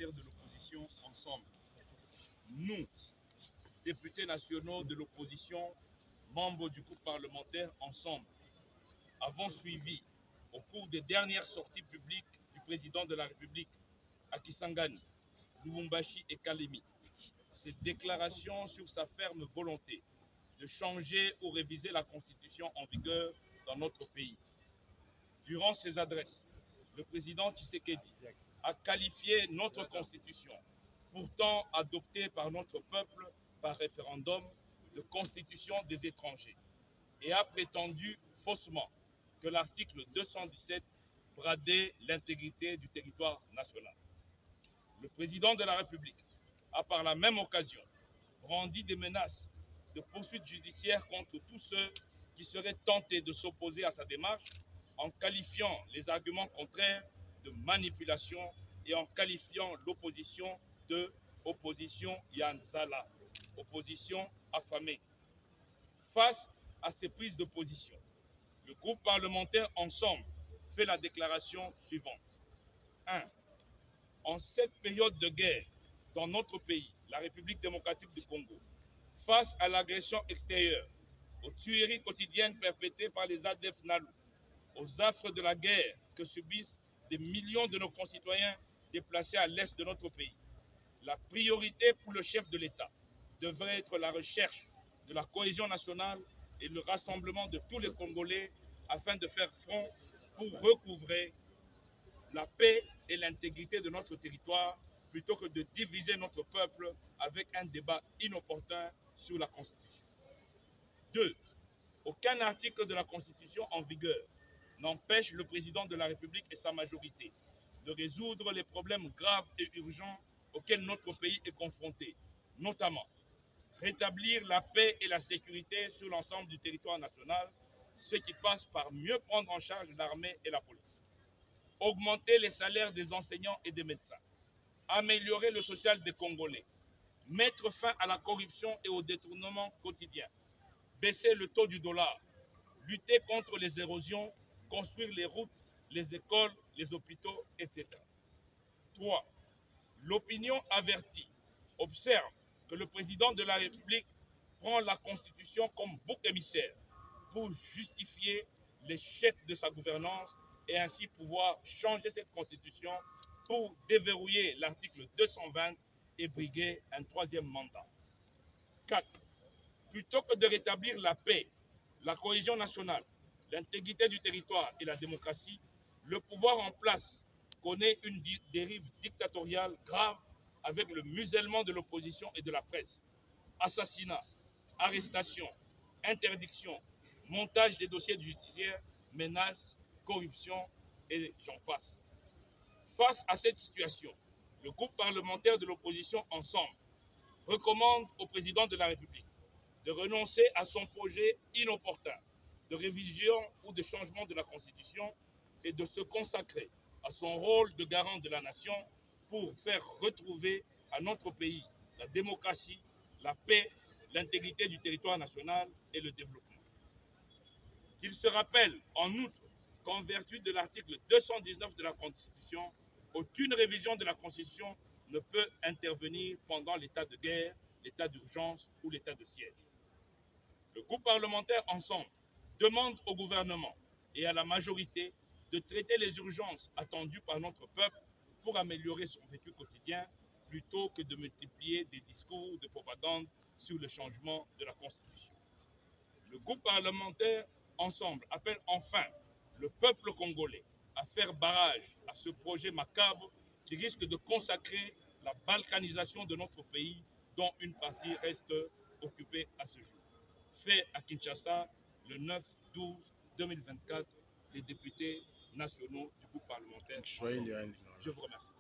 parlementaire de l'opposition Ensemble, nous, députés nationaux de l'opposition, membres du groupe parlementaire Ensemble, avons suivi au cours des dernières sorties publiques du président de la République à Kisangani, Lubumbashi et Kalemi, ses déclarations sur sa ferme volonté de changer ou réviser la constitution en vigueur dans notre pays. Durant ses adresses, le président Tshisekedi a qualifié notre constitution, pourtant adoptée par notre peuple par référendum, de constitution des étrangers, et a prétendu faussement que l'article 217 bradait l'intégrité du territoire national. Le président de la République a par la même occasion brandi des menaces de poursuites judiciaires contre tous ceux qui seraient tentés de s'opposer à sa démarche, en qualifiant les arguments contraires de manipulation et en qualifiant l'opposition de opposition Yanzala, opposition affamée. Face à ces prises de position, le groupe parlementaire Ensemble fait la déclaration suivante. 1. En cette période de guerre dans notre pays, la République démocratique du Congo, face à l'agression extérieure, aux tueries quotidiennes perpétrées par les ADF NALU, aux affres de la guerre que subissent des millions de nos concitoyens déplacés à l'est de notre pays, la priorité pour le chef de l'État devrait être la recherche de la cohésion nationale et le rassemblement de tous les Congolais afin de faire front pour recouvrer la paix et l'intégrité de notre territoire plutôt que de diviser notre peuple avec un débat inopportun sur la Constitution. 2. Aucun article de la Constitution en vigueur n'empêche le président de la République et sa majorité de résoudre les problèmes graves et urgents auxquels notre pays est confronté, notamment rétablir la paix et la sécurité sur l'ensemble du territoire national, ce qui passe par mieux prendre en charge l'armée et la police, augmenter les salaires des enseignants et des médecins, améliorer le social des Congolais, mettre fin à la corruption et au détournement quotidien, baisser le taux du dollar, lutter contre les érosions, construire les routes, les écoles, les hôpitaux, etc. 3. L'opinion avertie observe que le président de la République prend la Constitution comme bouc émissaire pour justifier l'échec de sa gouvernance et ainsi pouvoir changer cette Constitution pour déverrouiller l'article 220 et briguer un troisième mandat. 4. Plutôt que de rétablir la paix, la cohésion nationale, l'intégrité du territoire et la démocratie, le pouvoir en place connaît une dérive dictatoriale grave avec le musellement de l'opposition et de la presse. Assassinats, arrestations, interdictions, montage des dossiers judiciaires, menaces, corruption et j'en passe. Face à cette situation, le groupe parlementaire de l'opposition Ensemble recommande au président de la République de renoncer à son projet inopportun de révision ou de changement de la Constitution et de se consacrer à son rôle de garant de la nation pour faire retrouver à notre pays la démocratie, la paix, l'intégrité du territoire national et le développement. Qu'il se rappelle en outre qu'en vertu de l'article 219 de la Constitution, aucune révision de la Constitution ne peut intervenir pendant l'état de guerre, l'état d'urgence ou l'état de siège. Le groupe parlementaire Ensemble demande au gouvernement et à la majorité de traiter les urgences attendues par notre peuple pour améliorer son vécu quotidien plutôt que de multiplier des discours de propagande sur le changement de la Constitution. Le groupe parlementaire Ensemble appelle enfin le peuple congolais à faire barrage à ce projet macabre qui risque de consacrer la balkanisation de notre pays dont une partie reste occupée à ce jour. Fait à Kinshasa le 9/12/2024, les députés nationaux du groupe parlementaire. Je vous remercie.